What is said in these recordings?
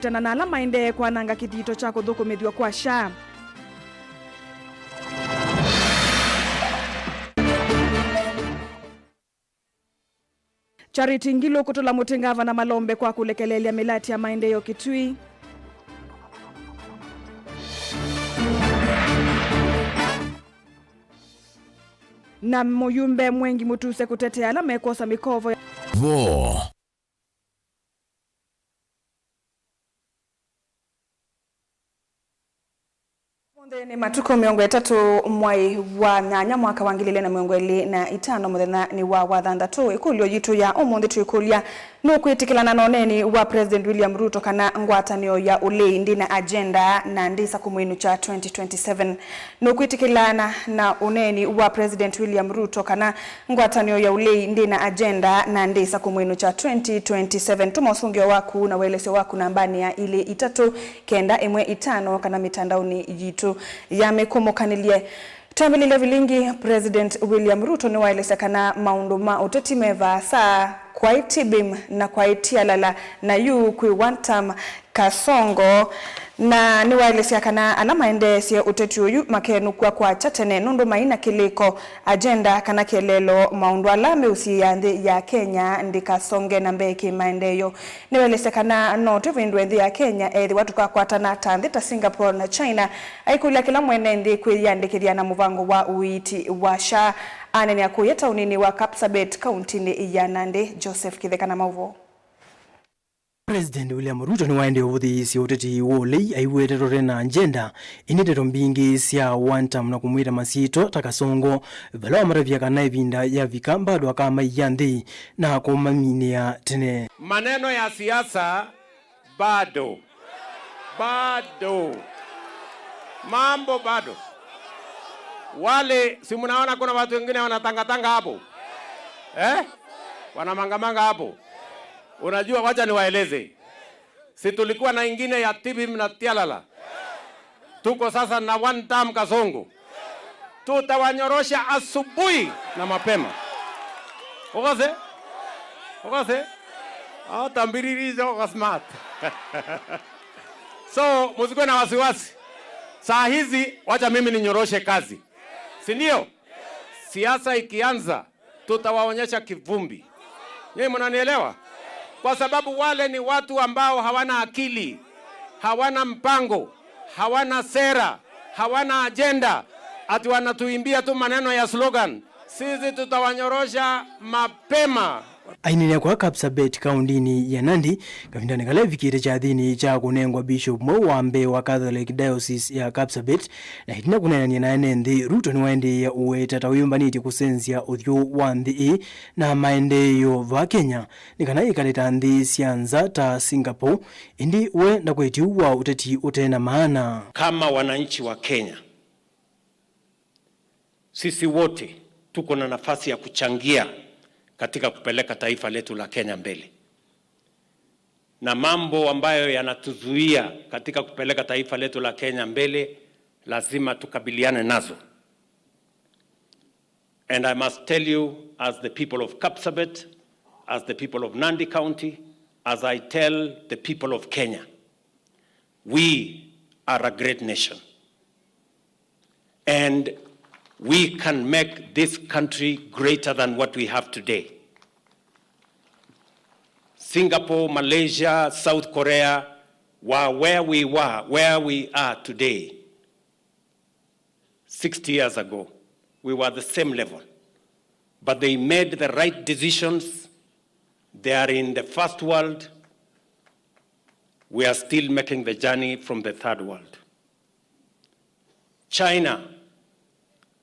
Tana na alama inde kwa nanga kithito cha kuthukumithwa kwa SHA. Charity Ngilu kutola Mutingava na Malombe kwa kulekelelea milati ya maendeleo Kitui. Na Muyumbe Mwengi Mutuse kutetea alama kosa mikovo. Ni matuko 3 mwai wa nyanya mwaka wa 2025 muthenya ni wa wathandatu ikulio yitu ya umuthi twikulia no kwitikilana na oneni wa President William Ruto kana ngwatanio ya ulindi na agenda na ndisa kumwinu cha 2027 no kwitikilana na oneni wa President William Ruto kana ngwatanio ya ulindi na agenda na ndisa kumwinu cha 2027 tumosungio waku na welesyo waku nambani ya ile 395 kana mitandaoni yitu yamekomokanilie tambilile vilingi. President William Ruto ni waeleza kana maundu ma uteti meva saa kwa itibim na kwa itialala na yu kui wantam Kasongo na ni waeleza kana alama endesye uteti uyu makenu kwa chatene nundu maina kiliko agenda kana kelelo maundu alame usiyandhi ya Kenya ndikasonge na mbeki maendeyo ni waeleza kana note vindwendi ya Kenya ethi watu kwa tana tandita Singapore na China aikula kila mwene ndi kuyandikiria na muvango wa uiti wa SHA anene akuyeta unini wa Kapsabet kaunti ya Nandi. Joseph Kitheka na mauvo. President William Ruto ni waende uthisi uteti wole aiweterore na agenda initero mbingi sia wantam na kumwira masito takasongo vala maravia kana ivinda ya vikamba ndo kama yanthi na kumaminia tene maneno ya siasa bado mambo bado. Wale si mnaona kuna watu wengine wanatangatanga hapo wanamangamanga hapo. Unajua, wacha niwaeleze. Si tulikuwa na ingine ya Tibim na Tialala. Tuko sasa na one term Kasongo. Tutawanyorosha asubuhi na mapema. Okase? Tambiririzo kwa smart. So, msikuwe na wasiwasi. Saa hizi wacha mimi ninyoroshe kazi. Si ndio? Siasa ikianza tutawaonyesha kivumbi. Nyinyi mnanielewa? Kwa sababu wale ni watu ambao hawana akili, hawana mpango, hawana sera, hawana agenda. Ati wanatuimbia tu maneno ya slogan. Sisi tutawanyorosha mapema. Ainine kwa Kapsabet kaundini ya Nandi kavindani kale vikire cha dhini cha kunengwa Bishop Mwambe wa Catholic Diocese ya Kapsabet na hitina kunena na nende Ruto ni waende ya uweta tawiyumbaniti kusenzia uthyo wa nthi na maendeyo va Kenya nikana ikaleta nthi sianza ta Singapore indi we na kwetiwa uteti utena maana. Kama wananchi wa Kenya sisi wote tuko na nafasi ya kuchangia katika kupeleka taifa letu la Kenya mbele. Na mambo ambayo yanatuzuia katika kupeleka taifa letu la Kenya mbele lazima tukabiliane nazo. And I must tell you, as the people of Kapsabet, as the people of Nandi County, as I tell the people of Kenya, we are a great nation. And we can make this country greater than what we have today. Singapore, Malaysia, South Korea were where we are today. 60 years ago, we were the same level. But they made the right decisions. They are in the first world. We are still making the journey from the third world. China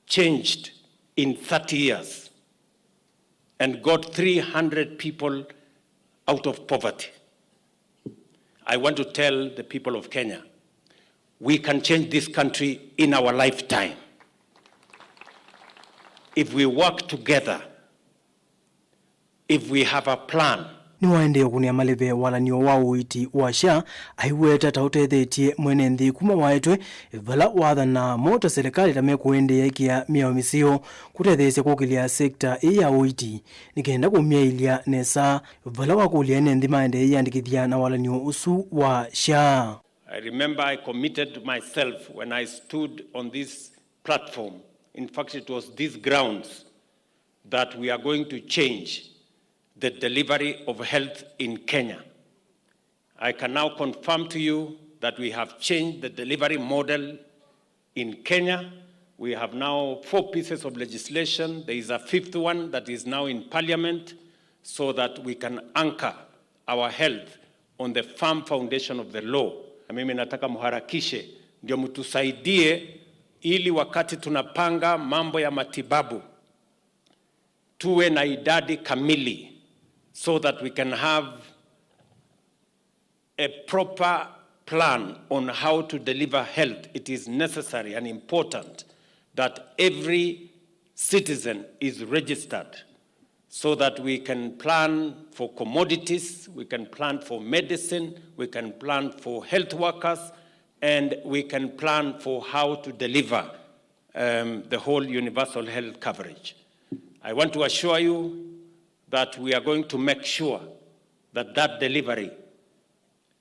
changed in 30 years and got 300 people out of poverty. I want to tell the people of Kenya, we can change this country in our lifetime. If we work together, if we have a plan, ni waende kunia maleve wala niyo wa uiti wa SHA aiweta tautethetie mwene nthi kuma waetwe vala wathana mota serikali tame kuende yekia miao misio kutethesia kukilia sekta ya uiti nikenda kumyailia nesa vala wakulia ene nthi maende yandikithia na wala niyo usu wa SHA. I remember I committed myself when I stood on this platform. In fact, it was these grounds that we are going to change the delivery of health in Kenya. I can now confirm to you that we have changed the delivery model in Kenya. We have now 4 pieces of legislation. There is a 5th one that is now in Parliament so that we can anchor our health on the firm foundation of the law. Na mimi nataka muharakishe ndio mtusaidie ili wakati tunapanga mambo ya matibabu tuwe na idadi kamili so that we can have a proper plan on how to deliver health. It is necessary and important that every citizen is registered so that we can plan for commodities, we can plan for medicine, we can plan for health workers, and we can plan for how to deliver the whole universal health coverage. I want to assure you that we are going to make sure that that delivery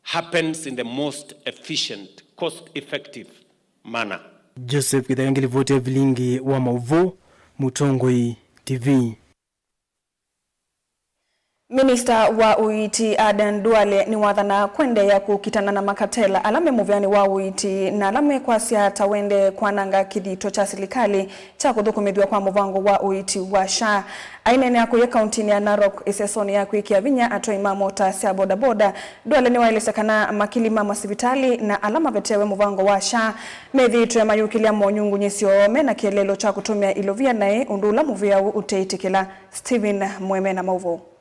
happens in the most efficient, cost-effective manner. Joseph Githangeli vote Vilingi wa Mauvo, Mutongoi TV. Minista wa uiti Aden Duale ni wathana kwende ya kukitana na makatela alame muvyani wa uiti na alame kwa sia tawende kwa nanga kidito cha serikali cha kuthukumithwa kwa muvango wa uiti wa SHA. Ainene yako ya kauntini ya Narok isesoni ya kuikia vinya atoi mamota sia boda boda. Duale ni waelesekana makilima masivitali na alama vetewe muvango wa SHA. Methi tuwe mayukilia monyungu nyesio mena kielelo cha kutumia ilovia nae undula muvia uteitikila. Steven Mweme na Mauvo.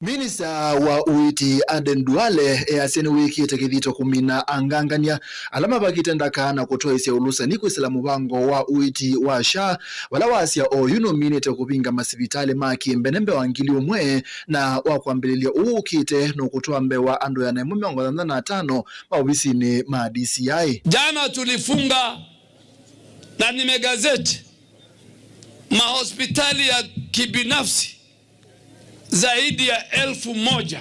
Minista wa uiti Aden Duale aseni wiki itakithito kumina angangania alama bakitenda kana kutoa isia ulusa ni kuisila mubango wa uiti wa SHA wala wasia o yuno minite kupinga masivitali maki mbenembe wangili umwe na wakuambililia uukite no kutoa mbewa ando ya naimu miongo 35 maubisi ni ma DCI. Jana tulifunga na nimegazeti mahospitali ya kibinafsi zaidi ya 1,000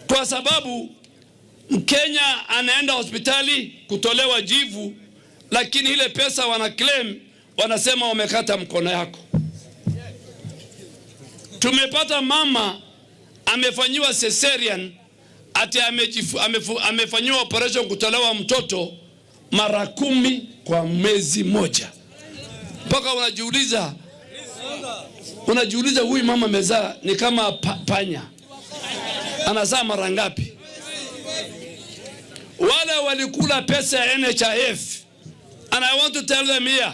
kwa sababu Mkenya anaenda hospitali kutolewa jivu, lakini ile pesa wana claim wanasema wamekata mkono yako. Tumepata mama amefanyiwa cesarean ati amefanyiwa operation kutolewa mtoto mara 10 kwa mwezi moja. Mpaka unajiuliza huyu mama mezaa ni kama panya. Anazaa mara ngapi? Wale walikula pesa ya NHIF. And I want to tell them here.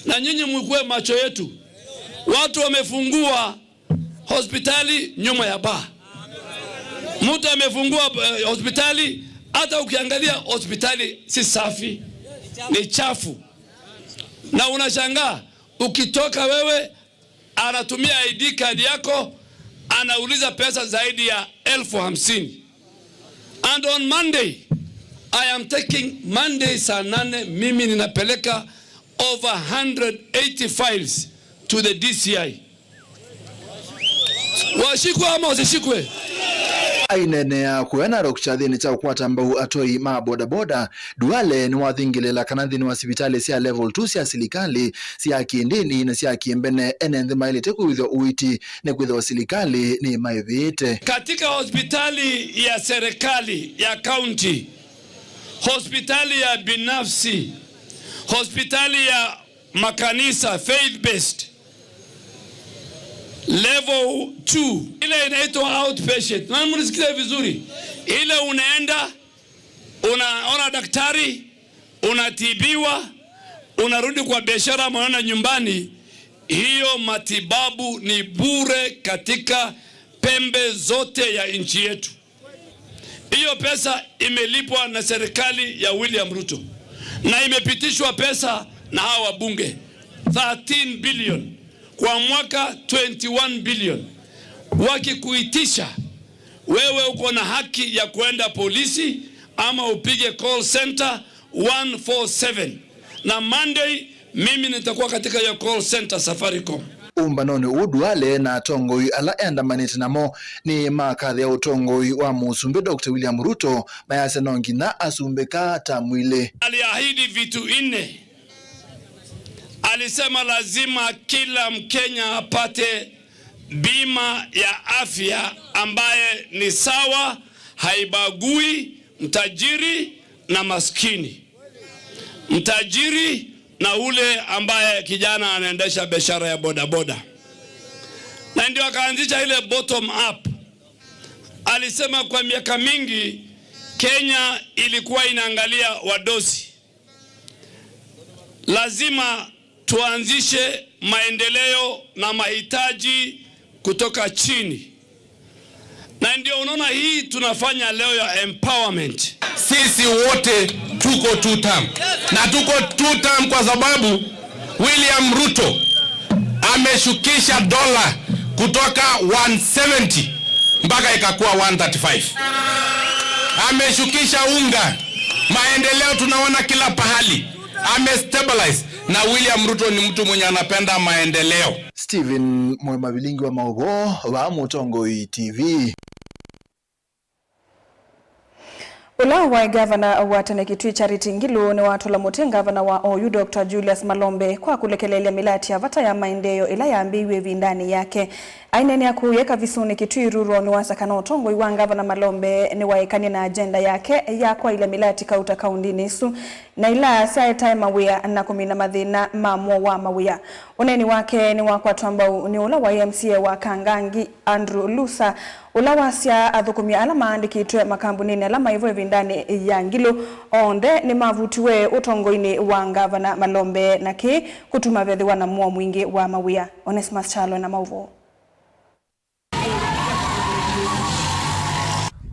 Na nyinyi mkue macho yetu. Watu wamefungua hospitali nyuma ya baa. Mtu amefungua hospitali, hata ukiangalia hospitali si safi, ni chafu. Na unashangaa ukitoka wewe anatumia ID card yako anauliza pesa zaidi ya 50,000. And on Monday I am taking Monday saa 8 mimi ninapeleka over 180 files to the DCI. Washikwe ama wasishikwe? Ainene ya kuena rokchathini cha ukwata mbau atoi maa boda boda. Duale ni wathingilela kananthini wa sibitali siya level 2 siya silikali siya kiindini na siya kiembene enenthi mailite kuwithwa uiti ne kuwithwa silikali ni maivite. Katika hospitali ya serikali ya county, hospitali ya binafsi, hospitali ya makanisa faith based level 2 ile inaitwa outpatient. Na mnisikize vizuri, ile unaenda unaona daktari, unatibiwa, unarudi kwa biashara, unaona nyumbani. Hiyo matibabu ni bure katika pembe zote ya nchi yetu. Hiyo pesa imelipwa na serikali ya William Ruto na imepitishwa pesa na hawa wabunge 13 billion kwa mwaka 21 billion. wakikuitisha wewe uko na haki ya kuenda polisi ama upige call center 147, na Monday mimi nitakuwa katika hiyo call center Safaricom. Umbanoni udwale na tongoi ala endamanite namo ni makadhi ya utongoi wa musumbe Dr. William Ruto mayase nongi na asumbeka tamwile. Aliahidi vitu 4. Alisema lazima kila Mkenya apate bima ya afya ambaye ni sawa, haibagui mtajiri na maskini, mtajiri na ule ambaye kijana anaendesha biashara ya bodaboda. Na ndio akaanzisha ile bottom up. Alisema kwa miaka mingi Kenya ilikuwa inaangalia wadosi. Lazima tuanzishe maendeleo na mahitaji kutoka chini. Na ndio unaona hii tunafanya leo ya empowerment. Sisi wote tuko 2 term. Na tuko 2 term kwa sababu William Ruto ameshukisha dola kutoka 170 mpaka ikakuwa 135. Ameshukisha unga. Maendeleo tunaona kila pahali. Amestabilize. Na William Ruto ni mtu mwenye anapenda maendeleo. Steven Mwema Bilingi wa Maugo wa Mutongoi TV. Ula wa gavana wa Kitui Charity Ngilu ni watula muti gavana wa OU Dr. Julius Malombe kwa kulekelelea milati ya vata ya maendeleo ila ya ambiwe vindani yake. Aineni ya kuyeka visuni Kitui Ruro ni wasakana utongo iwa gavana Malombe ni waekani na agenda yake ya kwa ile milati kauta kaundi nisu na ila saeta mawia na kumina madhina mamwa wa mawia. Uneni wake ni wakwa tuamba ni ula wa MCA wa Kangangi Andrew Lusa ula wasya adhukumia alama andikitwe makambunini alama hivyo vindani ya Ngilu onde ni mavutiwe utongoini wa gavana Malombe na ki kutuma vethi wana mua mwingi wa mawia. Onesimus Chalo na mauvo.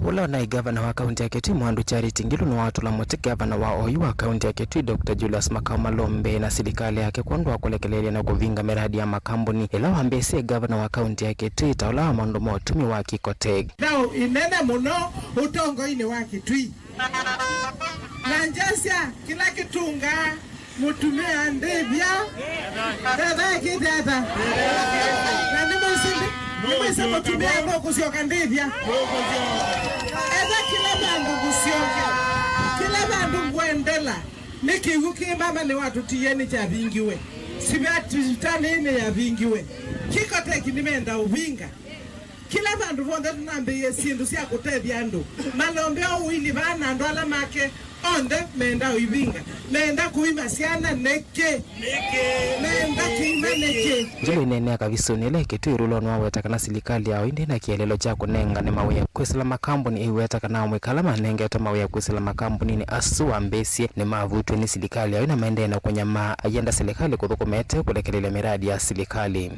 Ula na gavana wa kaunti ya Kitui Mwandu Charity Ngilu ni watula muti gavana wa OU wa kaunti ya Kitui Dr. Julius Malombe na serikali yake kwandwa kulekelelea na kuvinga miradi ya makambuni ila wambese gavana wa kaunti ya Kitui taula wa mandu motumi wa Kikoteg. Now inene muno utongoini wa Kitui na njasya kila kitunga mutumia ndivya dada kidada na nimesema mutumia mbo kusioka ndivya eza kila bandu kusioka kila bandu mwendela nikiwuki mama ni watu tiyeni cha vingiwe sibati ine ya vingiwe Kikoteki nimeenda uvinga kila bandu vonde tunambiye sindu siya kutevya ndu Malombe uwili vana ndo ala make onde menda uivinga menda kuima siana neke menda kuima neke Ngilu inene akavisuni ile Kitui Rulo nwaweta kana serikali yao indi na kielelo cha kunenga ni mawia kwisila makambuni iweta kana mwikala manenge ota mawia kwisila makambuni ni asu ambesi ni mavutu ni serikali yao ina maendena kwenye agenda serikali kuthukumete kulekelele miradi ya serikali.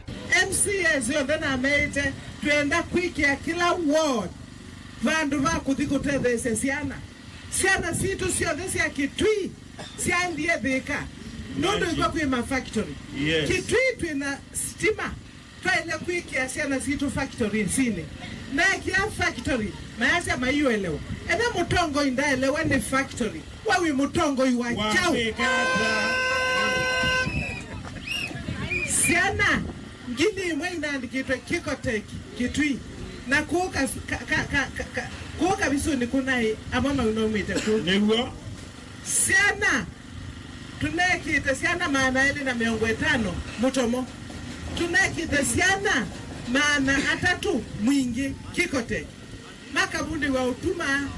MCA zionde na meite tuenda kwiki ya kila ward vandu vakudhikutethese siana situ siondesi ya Kitui siandie dhika nondo iko kuima factory Kitui tuina stima tuile kwiki ya siana situ factory nsine na kia factory mayasa maiyo elewa ena mutongo inda elewa ni factory wawi mutongo iwa chau siana ngini imwe inaandikitwe Kikoteki Kitui na kuoka visuni kunai amama unomite kunewa siana tunekite siana maana ili na 50 mutomo tunekite siana maana atatu mwingi Kikoteki makabundi wa utuma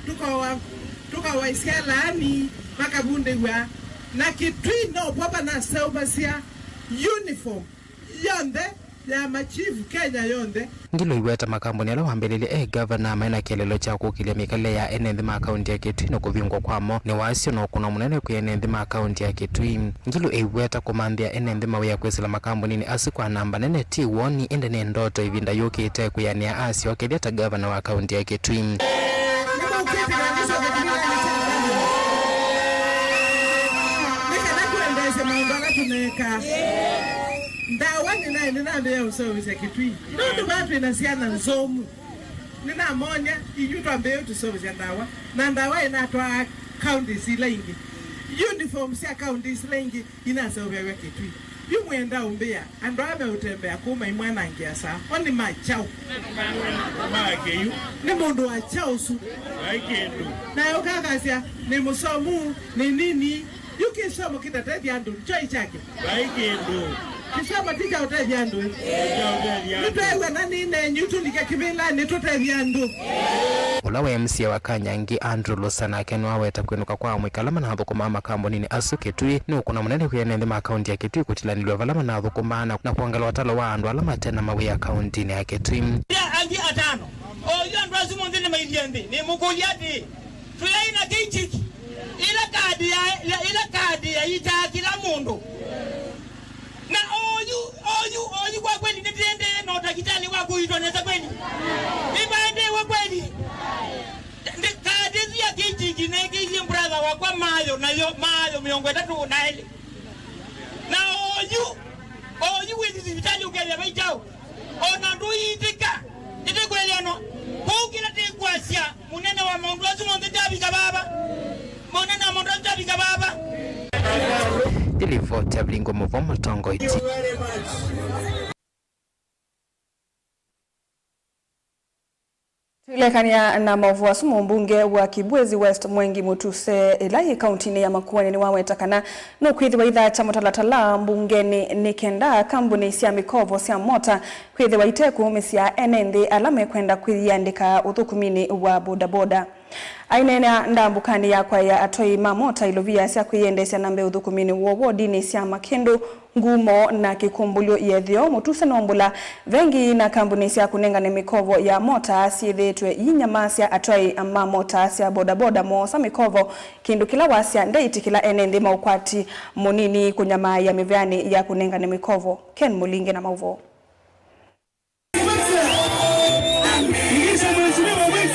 tuka wa isialani makabundi wa na Kitui no baba na saubasia uniform yonde ya machifu Kenya yonde Ngilu iweta makambuni ala wambelele gavana maina kielelo cha kukilia mikale ya enenthi ma kaunti ya Kitui na kuvingwa kwamo ni wasio na kuna munene kwa enenthi ma kaunti ya Kitui. Ngilu iweta kumambia enenthi mawia kwesila makambuni ni asu kwa namba nene T1 endene ndoto ivinda yuki ite kuyania asi wakileta gavana wa kaunti ya Kitui. ndawa nina service kitui ndio watu inasiana nzomu nina monya iyutwa mbeo tu service ndawa na ndawa inatwa county silengi uniform sia county silengi inasobewe kitui yumwenda umbea ando ame utembea kuma imwana ngiasa oni machao mageyu ni mundu wa chao su aikendo na yokakasia ni musomu ni nini yukisoma kitatedi andu choi chake aikendo kisoma tika utedi andu nitwewe na nine nyutulike kibila nitutedi andu ula wa MCA wa Kanyangi Andrew Losana akenwa weta kwenuka kwa mwikalama na thukuma makamboni ni asu Kitui ni ukuna munene kuyanende makaunti ya Kitui kutilanilwa valama na thukuma na kuangala watalo wa andu alama tena mawe ya kaunti ya Kitui angi atano oyo andu azimonde mailiende ni mukuliati tuyaina kichiki ila kadi ya ita kila mundu na oyu kwa kweli nitende na utakitali wako itoneza kweli ibaende wa kweli kadi ya kichiki na kichi brother wakwa mayo na yo mayo miongo 3 na ile na oyu wizi vitali ukele baitao ona nduitika itikweliano kukila tikwasia munene wa mundu azumonde tabika baba munene wa mundu tabika baba Deliver tablingo muvomo tongo iti Tulekania na mavua sumu mbunge wa Kibwezi West Mwengi Mutuse ilahi kauntini ya Makueni ni wawetakana nukwithiwa itha cha mutalatala mbungeni nikenda kambuni cia mikovo cia mota kwithiwa iteku misia enende alame kwenda kwiyandika uthukumini wa bodaboda. Ainena ndambukani yakwa ya atoi mamota ilovia cia kwiyendesya nambe uthukumini wowo dini cia Makindu ngumo na kikumbulio yethio Mutuse nombula vengi na kambuni cia kunengane mikovo ya mota siethetwe yinyamasia atoi mamota cia bodaboda mosa mikovo kindu kila wasia ndeiti kila enende maukwati munini kunyama ya mivyani ya kunengane mikovo. Ken Mulinge na mauvo.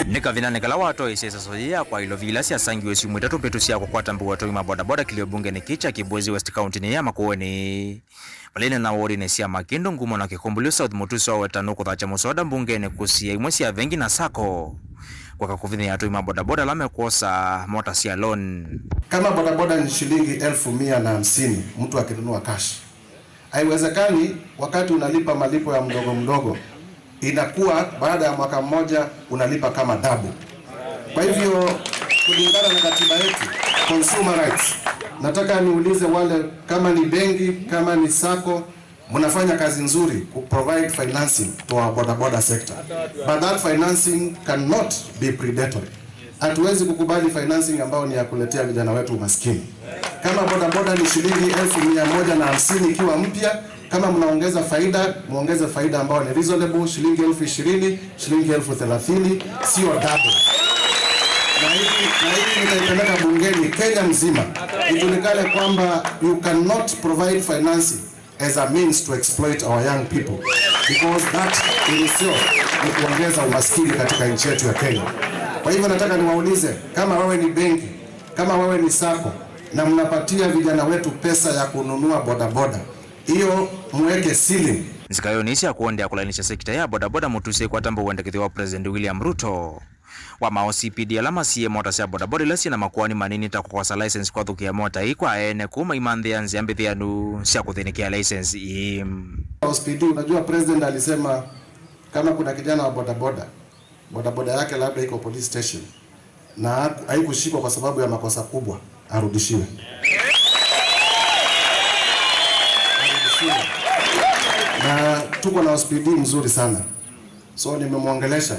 Nika vina nekala wato isesa soya kwa ilovila sia sangiwe simu itatu petu sia kwa tambu wato ima bodaboda kilio bunge ni kicha Kibwezi West County ni ya Makueni malene na wori ni sia Makindu ngumo na kikumbulio South Mutuse wa wetano kuthacha musoda bunge ni kusia imwe sia vengi na sako kwa kakuvini ya ima bodaboda lame kuosa mota sia loan. Kama bodaboda ni shilingi 1,150 mtu akinunua cash, haiwezekani wakati unalipa malipo ya mdogo inakuwa baada ya mwaka mmoja unalipa kama double. Kwa hivyo kulingana na katiba yetu consumer rights, nataka niulize wale kama ni benki kama ni sako mnafanya kazi nzuri ku provide financing to our bodaboda sector, but that financing cannot be predatory. Hatuwezi kukubali financing ambayo ni ya kuletea vijana wetu umaskini. Kama bodaboda ni shilingi 1,150 ikiwa mpya, kama mnaongeza faida, muongeze faida ambayo ni reasonable, shilingi 20,000, shilingi 30,000, sio double. Na hivi nitaipeleka bungeni Kenya mzima ijulikane kwamba you cannot provide financing as a means to exploit our young people, because that in itself ni kuongeza umaskini katika nchi yetu ya Kenya. Kwa hivyo nataka niwaulize, kama wewe ni benki, kama wewe ni sako na mnapatia vijana wetu pesa ya kununua bodaboda, hiyo muweke ceiling. Nzikayonisha kuondea kulainisha sekta ya bodaboda Mutuse kwa tambo uendekethi wa President William Ruto wa maOCPD alama siye mota cia bodaboda lasi na makuani manini ta kukosa license kwa thukia mota ikwa ene kuma imandhi ya nziambithi ya nu cia kuthinikia license OCPD. Unajua President alisema kama kuna kijana wa bodaboda yake labda iko police station na haikushikwa kwa sababu ya makosa kubwa, arudishiwe. Na tuko na OCPD mzuri sana, so nimemwongelesha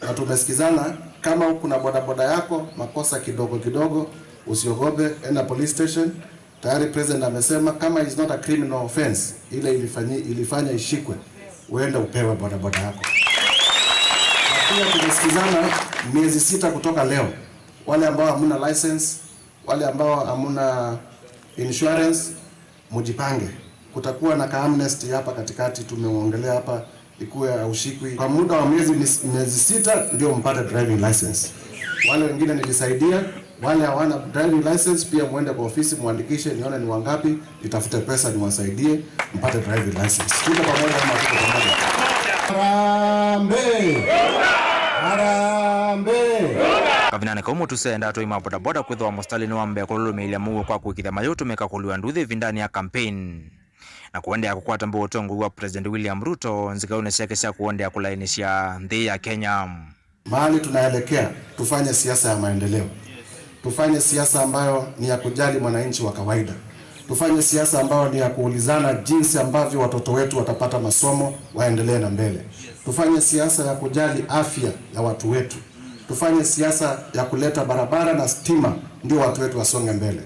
na tumesikizana. Kama kuna bodaboda yako makosa kidogo usiogope, enda police station. Tayari President amesema kama is not a criminal offense ile ilifanya ishikwe, uende upewe bodaboda yako. Pia tumesikizana miezi 6 kutoka leo, wale ambao hamuna license, wale ambao hamuna insurance, mujipange. Kutakuwa na amnesty hapa katikati, tumeongelea hapa ikuwe ushikwi kwa muda wa miezi 6 ndio mpate driving license. Wale wengine nilisaidia Wale hawana driving license pia muende kwa ofisi muandikishe, nione ni wangapi, nitafute pesa niwasaidie mpate driving license. Tuko pamoja ama tuko pamoja? Harambee! Harambee! Kavinane kaumu tusenda atoi mabodaboda kwithwa mustalini wa mbea kululumilia mugo kwa kuikithia mayutu meka kuliwa nduthi vindani ya campaign na kuendea kukwata mbu utongo wa President William Ruto nzikaune siake sia kuendea kulainisha nthi ya Kenya. Mahali tunaelekea tufanye siasa ya maendeleo. Tufanye siasa ambayo ni ya kujali mwananchi wa kawaida. Tufanye siasa ambayo ni ya kuulizana jinsi ambavyo watoto wetu watapata masomo waendelee na mbele. Tufanye siasa ya kujali afya ya watu wetu. Tufanye siasa ya kuleta barabara na stima ndio watu wetu wasonge mbele.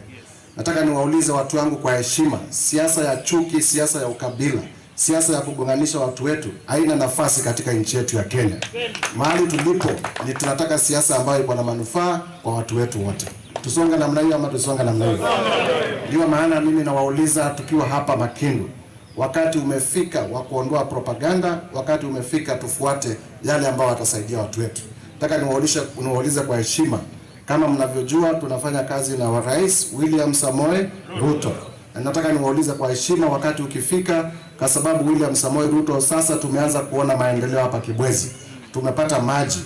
Nataka niwaulize watu wangu kwa heshima, siasa ya chuki, siasa ya ukabila, siasa ya kugonganisha watu wetu haina nafasi katika nchi yetu ya Kenya. Mahali tulipo ni tunataka siasa ambayo iko na manufaa kwa watu wetu wote. Tusonge namna hiyo ama tusonge namna hiyo? Ndio maana mimi nawauliza tukiwa hapa Makindu, wakati umefika wa kuondoa propaganda, wakati umefika tufuate yale ambayo watasaidia watu wetu. Nataka niwaulize kwa heshima, kama mnavyojua tunafanya kazi na Rais William Samoei Ruto. Na nataka niwaulize kwa heshima, wakati ukifika, kwa sababu William Samoei Ruto sasa tumeanza kuona maendeleo hapa Kibwezi. Tumepata maji,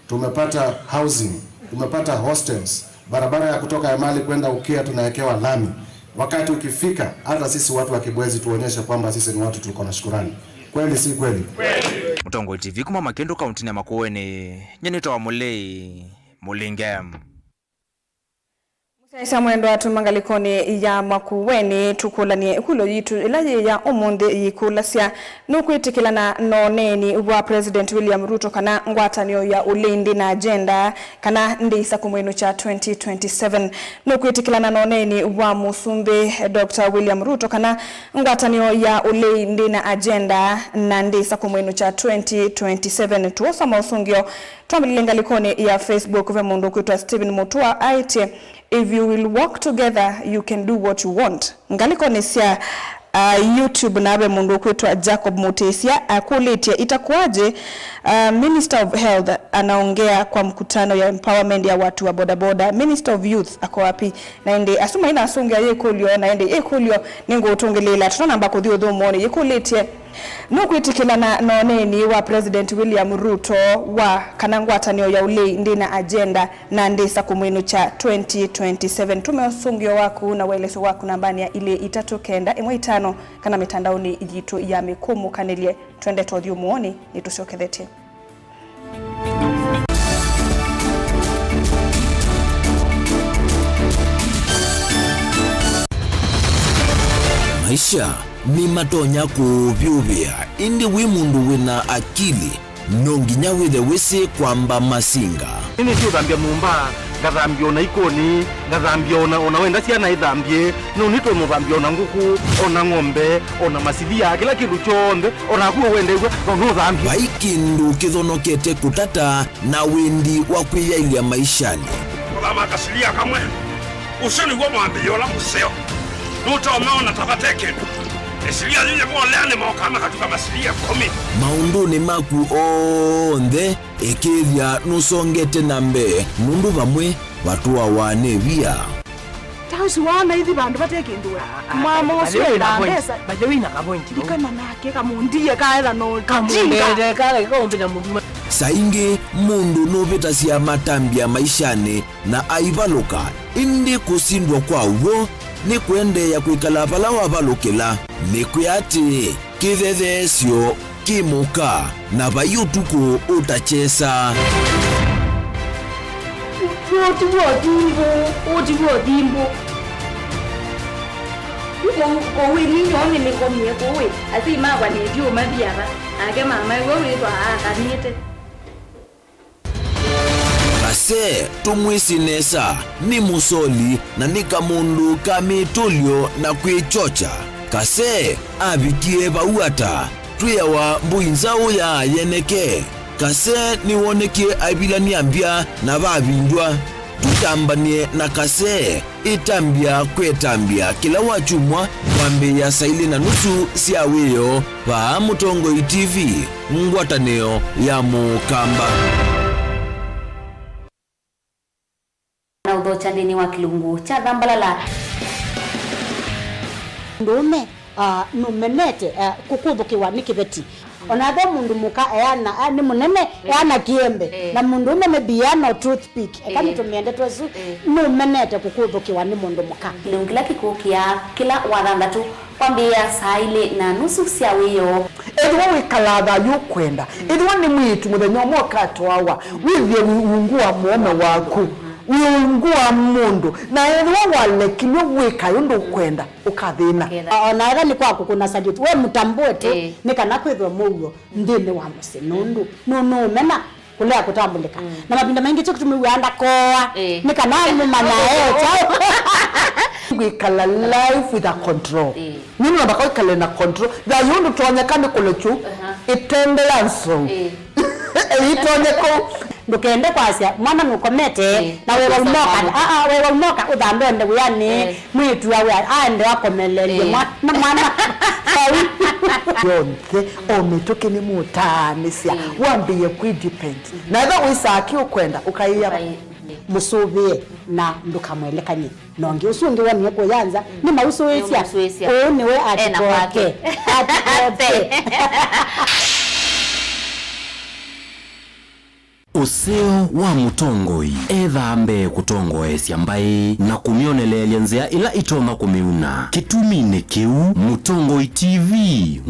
tumepata housing, tumepata hostels, barabara ya kutoka Emali kwenda Ukia tunawekewa lami. Wakati ukifika, hata sisi watu wa Kibwezi tuonyeshe kwamba sisi ni watu tuko na shukrani. Kweli si kweli? Mutongo TV kuma Makindu kaunti ya Makueni, nyenito wa Mulei Mulingam. Musaisa mwendo atu mangalikoni ya Makueni tukulanie kulo yitu ilaje ya omonde yikulasia nukwitikilana noneni wa President William Ruto kana ngwatanio ya ulindi na agenda kana ndisa kumwenu cha 2027 nukwitikilana noneni wa Musumbi Dr. William Ruto kana ngwatanio ya ulindi na agenda na ndisa kumwenu cha 2027 tuosa mausungio tuamililengalikoni ya Facebook vemundu kuitwa Stephen Mutua aite if you will work together you can do what you want. Ngalikoni sia YouTube nabe mundu kuitwa Jacob Mutesia akulitia itakuwaje Minister of Health anaongea kwa mkutano ya empowerment ya watu wa bodaboda. Minister of Youth ako wapi? Naende asuma ina asungia yekulio naende yekulio ningo utungelela tunamba kuthio thomoni yekulitie nukwitikilana noneni wa President William Ruto wa kanangwatanio ya ule ndina agenda na ndisa kumwinu cha 2027 tumeosungio waku na weleso waku nambani ya ile itatokenda imwe 5 kana mitandaoni yitu ya mikumu kanelie twende todhio muoni nitushokedhete. Maisha ni matonya kuvyuvia indi wimundu wina akili nonginya withe wisi kwamba masinga ini sio thambia mumba ngathambia ona ikoni ngathambia ona wenda ciana ithambie no nitwe muthambia ona nguku ona ng'ombe ona masithia kila kindu chonde ona kuo wende no thambia vaikindu kithonokete kutata na wendi wa kwiyailia maishani kama kasilia kamwe usini gwa mwambia ola museo nuta umeona tabateke esilia zile mwolene mwokama katika masilia 10 maunduni maku onthe ikithia nusongete na mbe nundu vamwe watu wa wanevia tausi wana hithi bandu batekindura mama oswe na pesa bajewina kapointi dikana nake kamundie kaetha no kamundie kale kaombina mundu saingi mundu novitasia matambia maishani na aivaluka indi kusindwa kwa uwo ni kuendeya kwikala vala wavalukila ni kuyati kithethesyo kimuka na vayutuku utachesa otivodimbo kowe ninyone nikomie kowe ati magwa nedio mathiara ake mama wewe witwa akanite kase tumwisinesa ni musoli na ni kamundu kamitulyo na kwichocha kase avikie vauata twiyawa mbuinzau ya yeneke kase niwonekie avilania mbya na vavindwa tutambanie na kase itambya kwetambya kila wachumwa wambe ya saili na nusu siawiyo va Mutongo TV ngwataneo ya mukamba na udhocha ndini wa kilungu cha Thambalala. Ndume numenete kukuthukiwa ni kibeti onathe mundu muka eyana ni munene eyana kiembe na mundu ume biano toothpick kama tumiende twesu numenete kukuthukiwa ni mundu muka kilungila kikukia kila wathandatu kwambia saa ile na nusu cia wiyo edwo wikalatha yukwenda edwo ni mwitu muthenya umwe katwawa withie wiungua muome waku wiungua mundu na edwo walekimwe wika yundu kwenda ukathina ona ega ni kwaku kuna salute we mutambue tu ni kana kwithwa mugo ndini wa musi nundu no mena kulea kutambulika na mabinda mengi tu tumiwanda koa ni kana mumana chao wikala life with a control nini nabaka wikala na control da yundu tuonyekane kulechu itende yanso itonyeko ndukende kwasia mwana nukomete na wewe umoka wewe umoka udhambe ndo yani mwitu wa aende wakomelele mwana yonke ometoke ni mutanisia wambie ku depend na eba wisaki ukwenda ukaiya musubie na ndukamwelekanye nonge usunge wani yako yanza ni mausuwesia niwe atikoke Useo wa mutongoi ethambe kutongoesya mbai na kumionelelya nzia ila itoma kumiuna kitumine kiu Mutongoi TV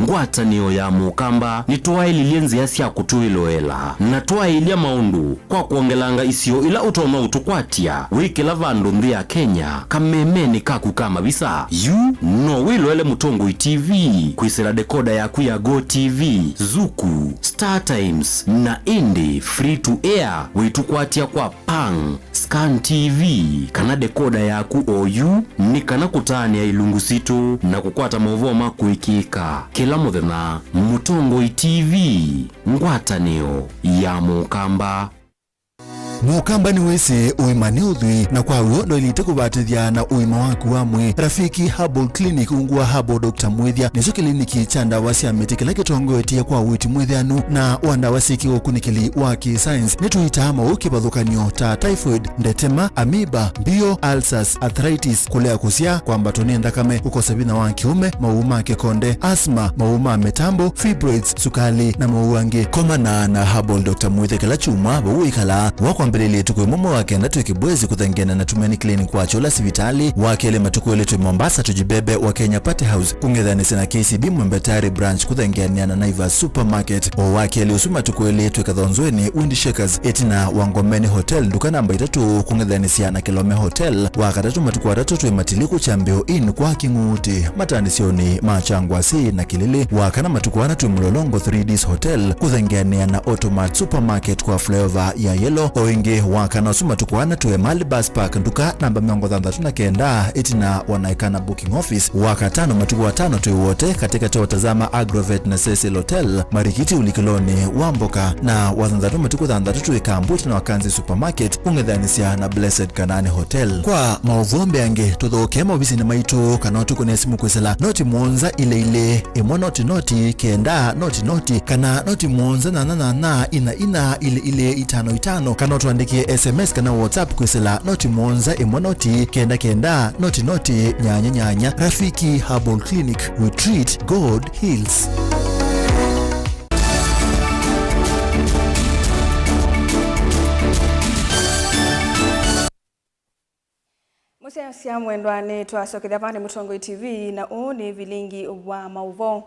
ngwatanio ya mukamba nitwaililie nzia sya kutuiloela na twailia maundu kwa kuongelanga isio ila utoma utukwatia wikila vandu nthi ya Kenya kamemeni kaku kama visa yu no wiloele Mutongoi TV kwisira dekoda yaku ya Go TV, Zuku, Star Times na Indie free to air witukwatia kwa Pang, Scan TV kana dekoda yaku OU ni kana kutania ilungu situ na kukwata movoma kuikika kila muthenya. Mutongoi TV ngwatanio ya mukamba. Mukamba ni wese uimani udhui na kwa uo ndo ilite kubatithia na uima waku wamwe. Rafiki Herbal Clinic ungua Herbal Dr. Mwithia niso kliniki cha ndawa cia miti kila kitongoetie kwa witi mwithianu na wandawa siki ukunikili wa ki-science nituita mauki bathukanio ta typhoid, ndetema, amoeba, bio, ulcers, arthritis, kulea kusia kwa mbatoni ndakame, ukosa bina wa kiume, mauma kekonde, asma, mauma metambo, fibroids, sukali na mauange. Komana na Herbal Dr. Mwithia kila chuma bauikala wako mbelele tukwe momo wake na tuwe kibwezi kuthengena na Tumeni Clinic kwa chola sivitali wakele matukuwe letu Mombasa tujibebe wa Kenya Party House kungedhanisi na KCB Mwembetari branch kuthengena na Naivas Supermarket o wakele usuma tukuwe letu kathonzweni Windy Shakers etina Wangomeni Hotel nduka namba 3 kungedhanisi na Kilome Hotel wakatatu matukuwa ratotu matiliku chambeo in kwa Kinguti matanisioni Machangwasi na Kilili wakana matukuwa natu Mlolongo 3Ds Hotel kuthengena na Automat Supermarket kwa flavor ya yellow oingi wakana usuma tukwana tuwe Mali Bus Park nduka namba 39 etina wanaikana booking office wakatano matukuwa 5 tuwe wote katika tawatazama Agrovet na Cecil Hotel Marikiti Ulikiloni Wamboka na wathandatu matukuwa 3 tuwe Kambuti na Wakanzi Supermarket ungedhanisia na Blessed Kanani Hotel. Kwa mauvombe ange tuthoke mawisi na maitu kanotu kune simu kwesela noti mwonza ile imo noti kenda noti kana noti mwonza na ina ile 5 kana tuandikie SMS kana WhatsApp kwesela noti mwonza imo noti kenda noti nyanya. Rafiki Herbal Clinic, we treat, God heals. Musia mwendwane twasokethia vani Mutongoi TV na ni vilingi wa mauvo.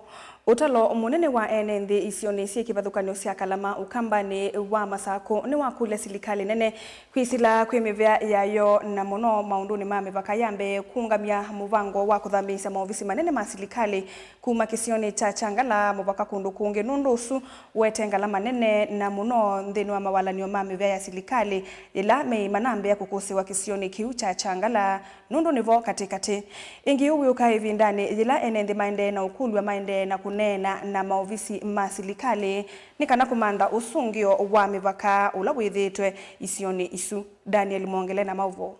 Utalo munene wa NND isioni cia kivathukanio cia Kalama ukambani wa Masako ni wakule silikali nene kwisila kwimivya yayo na muno maunduni ma mivaka yambe kungamia muvango wa kuthambisa maofisi manene ma silikali kuma kisioni cha Changala muvaka kundu kungi nundusu wetengala manene na muno nthini wa mawalanio ma mivya ya silikali ila mei manambe ya kukusiwa kisioni kiu cha Changala nundu nivo katikati ingi uwi ukaivi ndani ila NND maende na ukulu wa maende na kunena na maofisi masilikali nikana kumanda usungio wa mivaka ula withitwe isioni isu. Daniel Mwongele na mauvo.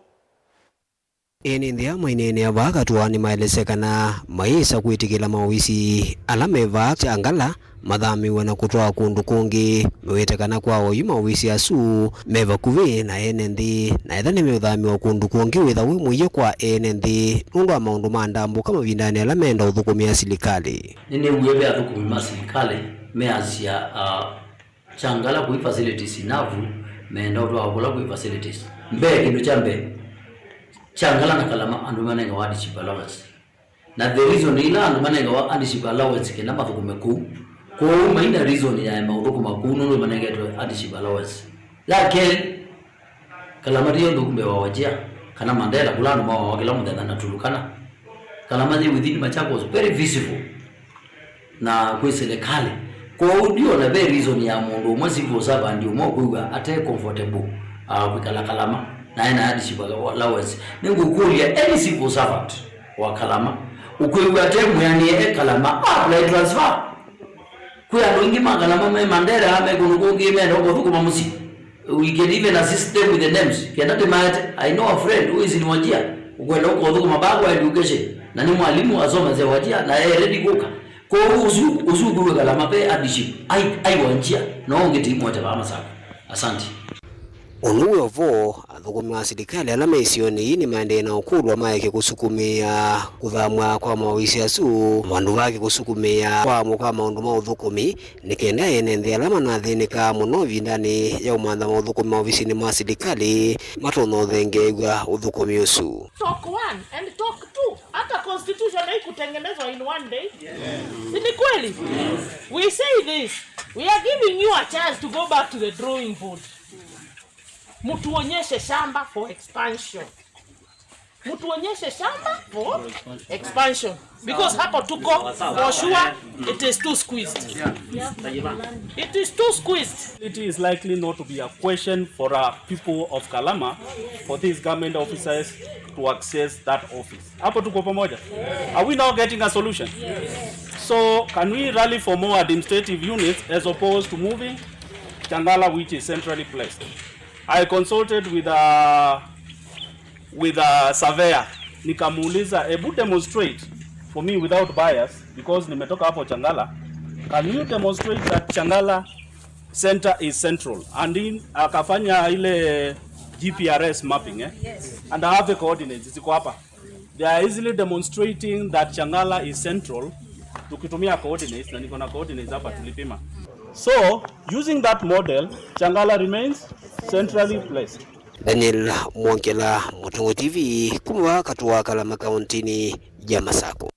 Ene ndia mainene avakatwa ni maelesekana maisa kwitikila mawisi alameva changala mathamiwe na kutwa kundu kungi mewetekana kwao yu mawisi asu meva kuvi na ene nthi na etha ni meuthamiwa kundu kungi witha wi muiye kwa ene nthi nundu wa maundu ma ndambu kama vindani ala menda uthukumia silikali nini uwebe athukumi ma silikali measia changala kui facilities inavu menda utwa wakula kui facilities mbe kindu cha mbe changala na kalama andu manenga wa adiship allowance na the reason ila andu manenga wa adiship allowance kena mathukume ku ko maina reason ya maudhukuma ku nundu manenga to adiship allowance lakini kalama dio ndukumbe wa wajia kana Mandela kulano mawa wakila mudada na tulukana kalama dio within Machakos very visible na kui serikali ko dio na very reason ya mundu mwezi kwa saba ndio mo kuiga ate comfortable kwikala kalama na ina adiship allowance ningu kulia any civil servant wa kalama ukuiga temu yani kalama apply transfer kuya ndingi makalama me Mandela ame kunukungi me ndoko thukuma musi we can even assist them with the names kienda temate I know a friend who is in Wajia ukwenda huko thukuma bago education na ni mwalimu asoma ze Wajia na yeye ready kuka ko uzu kuwe kalama pe adiship ai Wajia no ngeti moja kama sana asante Onuwe vo athukumi wa silikali ala meisioni ni maende na ukulwa maeke kusukumia kuthamwa kwa mawisi asu wandu wake kusukumia kwa muka maundu ma uthukumi nikenda ene nthi alama na thinika muno vindani ya umantha ma uthukumi mawisi ni ma silikali matono thengegwa uthukumi usu talk 1 and talk 2 hata constitution haikutengenezwa in one day ni kweli we say this we are giving you a chance to go back to the drawing board. Mutuonyeshe shamba for expansion. Mutuonyeshe shamba for expansion. Because hapo tuko for sure it is too squeezed. It is too squeezed. It is likely not to be a question for people of Kalama for these government officers to access that office. Hapo tuko pamoja. Are we now getting a solution? So can we rally for more administrative units as opposed to moving Changala, which is centrally placed? I consulted with a surveyor. Nikamuuliza, ebu demonstrate for me without bias because nimetoka hapo Changala. Can you demonstrate that Changala center is central? And in akafanya ile GPRS mapping Yes. And I have the coordinates. Ziko hapa. They are easily demonstrating that Changala is central. Tukitumia coordinates na niko na coordinates hapa tulipima. So, using that model, Changala remains centrally placed. Daniel Mwankela, Mutungo TV, kumwa katuwa Kalama kauntini ya Masako.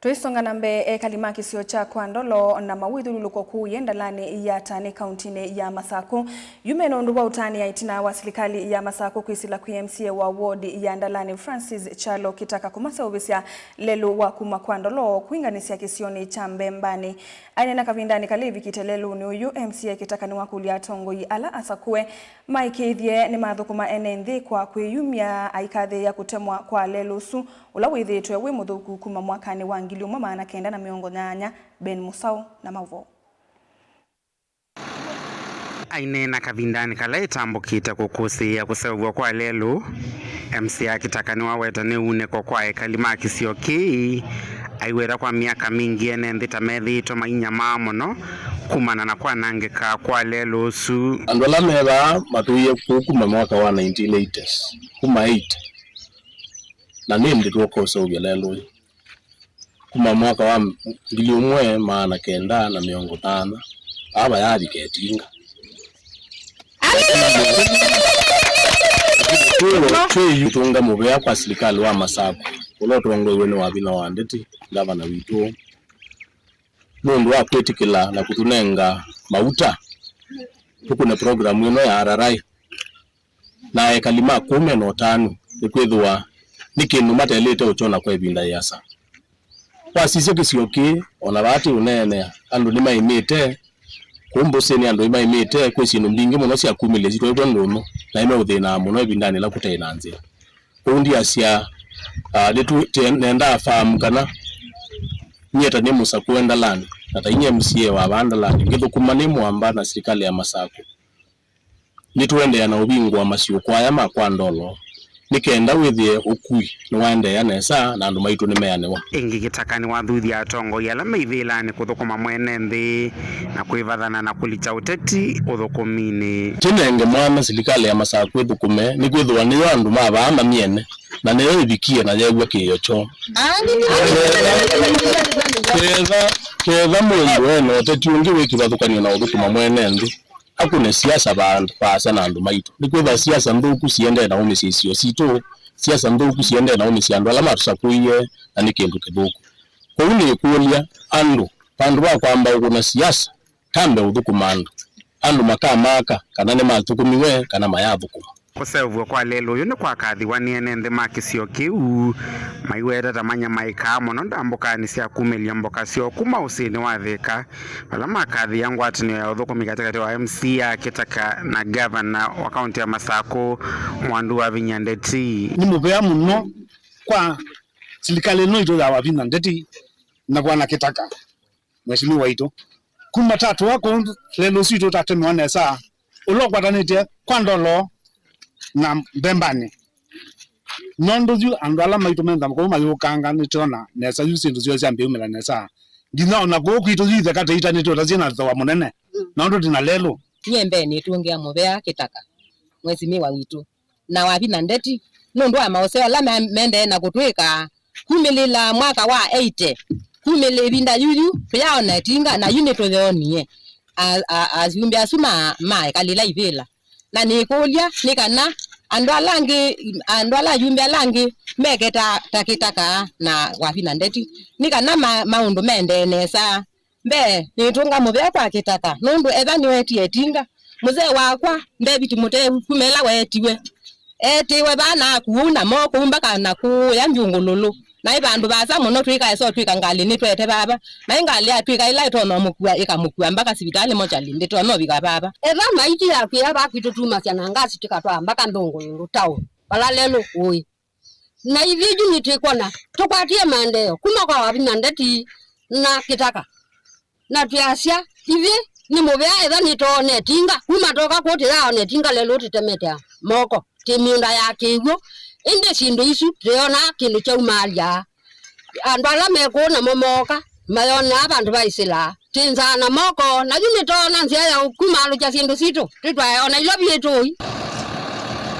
Tuisonga nambe kalima kisio cha Kwandolo na mawidhu luluko kuu yendalani ya tani kauntini ya Masako. Yumeno nduwa utani ya itina wa serikali ya Masako kuisila MCA wa wodi ya ndalani Francis Chalo kitaka kumasa ubisia lelu wa kuma Kwandolo kuinganisia kisioni cha Mbembani. Aine na kavindani kalivi kitelelu ni uyu MCA kitaka ni wakulia tongo yi ala asakue maike idhye ni madhukuma enendhi kwa kuyumia aikadhe ya kutemwa kwa lelusu ulawidhi tuwe wimudhuku kuma mwakani wangi umama na kenda na miongo nyanya Ben Musau na Mavo. Aine na kavindani kala itambukita kukusi ya kusevwa kwa lelu MCA kitakani waweta ni une kwa kalima kisio ki aiwera kwa miaka mingi ene ndita methi to mainya mamono kumana na kwa nangeka kwa lelu su andola mera matuye kuma mwaka wa 1980s kuma 8 na nindi tuko so lelu kuma mwaka wa 1995 aba yadi ketinga Tuyo tunga mubea kwa serikali wa Masako ulo tuongo wene wabina wandeti lava na witu mundu wa kwetikila na kutunenga mauta tukune programu ino ya ararai na kalima 15 ikwithwa nikinu matelete uchona kwa ibinda yasa kwa sisi kisioki ona bati unene andu nimaimite kumbusi ni andu nimaimite kwesinu mbingi muno cia kumile zitwe ndono na ime uthina muno ibindani la kutaina nzia kundi asia letu nenda fahamu kana nyeta ni musa kwenda lani na tainye MCA wa banda lani ngithu kumani mwamba na serikali ya Masako nituende na ubingwa masio kwa ya makwandolo nikenda withie ukui niwende ya nesa na andu maitu nimeanewa ingi gitakani wa thuthi atongo yala maithila ni kuthukuma mwene nthi na kuivathana na kulicha uteti uthukumini tinenge mwana serikali ya masaa kwithukume ni kwithwa ni andu mabama miene na niyo ibikie na yegwa kiyocho ketha mundu eno uteti ungi wikivathukanio na uthukuma mwene nthi akune siasa bandu pasa na andu maitu nikwitha siasa nthuku siende na umisisio situ siasa nthuku siende na umisi andu ala matusakuie na ni kindu kithuku kwa uni kulia andu pandu ba kwamba kuna siasa kambe uthukuma andu makamaka kana ni mathukumiwe kana mayathukuma kusevwa kwa lelo yo ni kwa kathiwa ni enende makisio kiu maiweta tamanya maika mono ndambukani cia kumelia mboka cio kuma usini wa thika wala makathi yangu atini ya uthukumi katikati wa MC ya kitaka na governor wa kaunti ya Masako Mwandu wa Vinyandeti ni mubea muno kwa serikali no ito ya wa Vinyandeti na bwana kitaka mheshimiwa ito kuma tatu wako lelo sito tatemwa nesa ulokwatanite kwa ndolo na mbembani nondo ju andala maitu menda ko mayukanga nitona nesa yusindu zyo zambe umela nesa ndina na go kwito zithe kata ita nito tazina thawa munene nondo dina lelo nyembe ni tuongea mubea kitaka mheshimiwa witu na wa Vinyandeti nondo amaoseo la mende na kutwika kumilila mwaka wa 80 kumile binda yuyu yaona tinga na unito yonie azumbe asuma mai kalila ivela na nikulia nikana andwala yumbe alangi megeta takitaka na wa Vinyandeti nikana maundu mende nesa mbe nitunga mubea kwa kitaka nundu etha ni wetie tinga muzee wakwa ndebiti mute kumela wetiwe etiwe bana kuuna moko mbaka na ku ya njungululu na ibandu basa muno twika eso twika ngali ni twete baba na ngali atwika ila itono mukua ikamukua mbaka sibitali moja linde tono bika baba eva maiti ya kuya ba kwitutuma cyana ngasi tikatwa mbaka ndongo yuru tao bala lelo oi na hiviju nitikona tukwatie mandeo kuma kwa wa Vinyandeti na kitaka na tuasia hivi ni mubea eva nitone tinga kuma toka kote yao ne tinga lelo titemeta moko timiunda ya kigo inde sindu isu treona kindu cha umalia andwala mekuna momoka mayona abantu baisila tinza na moko na junitona nzia ya kumalu cha sindu situ titwaona ilobi etoi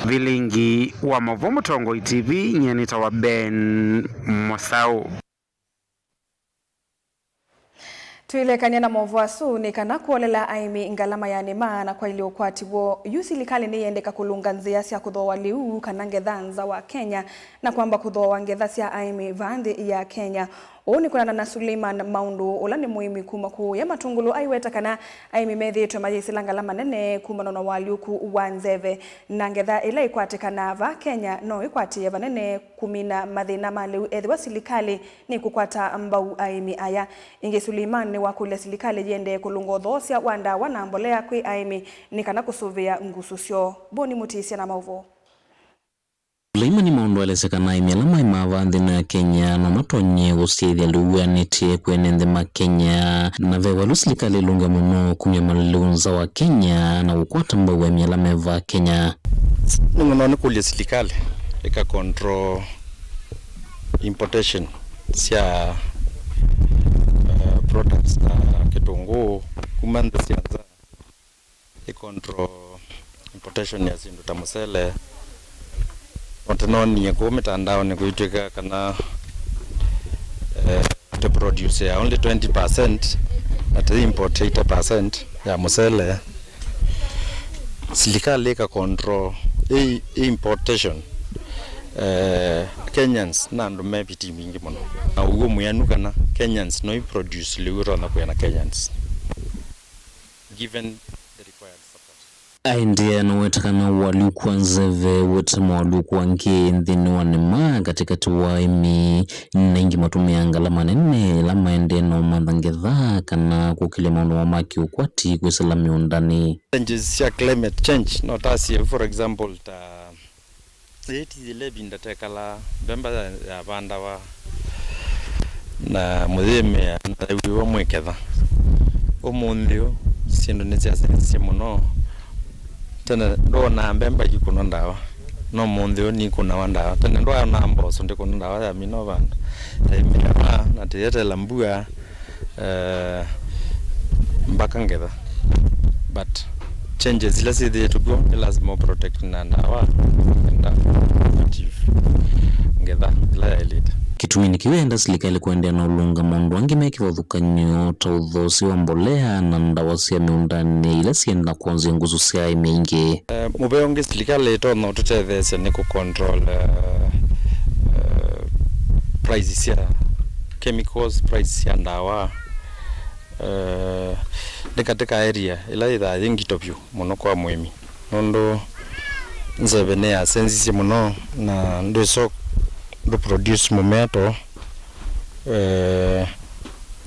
vilingi wa Movomo Tongo TV nyenita wa Ben Mosau Tuilekania na movuasu ni kana kuolela aimi ngalama ya nema na kwa ili ukwati wo yusilikali ni yendeka kulunga nzia siya kudhoa liu kanange dhanza wa Kenya na kwamba kudhoa wangedha siya aimi vandi ya Kenya. Oni kuna na Suleiman Maundu ulani muhimi kumaku ya matungulu aiweta kana aimi methi tu majisi langalama nene kumanono waliuku uwanzeve na ngedha ila ikwate kana va Kenya no ikwate ya vanene kumina mathina maliu edhi wa silikali ni kukwata mbau aimi aya inge Suleiman ni wakule silikali jende kulungo dhosya wanda wanambolea kwi aimi ni kana kusuvia ngususyo boni mutisia na mauvo Suleiman Maundu alesekana imialama imavandhi na Kenya no matonye gusithia luwa netie kwenende ma Kenya na vewa lusilikali lunga muno kumya malunza wa Kenya na ukwata mbawa imialama eva Kenya nungono kulia silikali eka control importation sia products na kitungu kumanda sianza control importation ya zindu tamusele Ontanoni yako mitandao ni kuitweka kana to produce only 20% at import 80% ya musele silikali ka control importation Kenyans na ndo mepiti mingi mono na ugo muyanu kana Kenyans no produce liuro na kwa na Kenyans given the required Aindia na wetakana waluku wanzeve wetama waluku wange nthini wanema katika tuwa imi nengi matumi ya ngalama nene lama ende no mandangedha kana kukile maunu wa maki ukwati kuisala miundani challenges ya climate change not as for example ta eti zile bindatekala bemba ya bandawa na muthime na wiwa mweketha omunthio sindu ni cia muno tena ndo na mbemba ikuno ndawa no munthi ni kuna wanda tena ndo na mboso ndi kuna ndawa ya minova taimira na tete lambua mpaka ngetha but changes zile zile tugo lazima protect na ndawa nda achieve ngetha la elite kitumini kiwenda serikali kuendea na ulunga mondo wangi mekivothukanyo ta uthosi wa mbolea na ndawa cia miundani ila cienda kuanzia nguzu cia imingi mubeo ngi serikali tono tutethese ni ku control prices cia chemicals, prices cia ndawa katika area ila itha yingito pyu muno kwa mwimi nondo nzebe ya sensi muno na ndo so do produce momento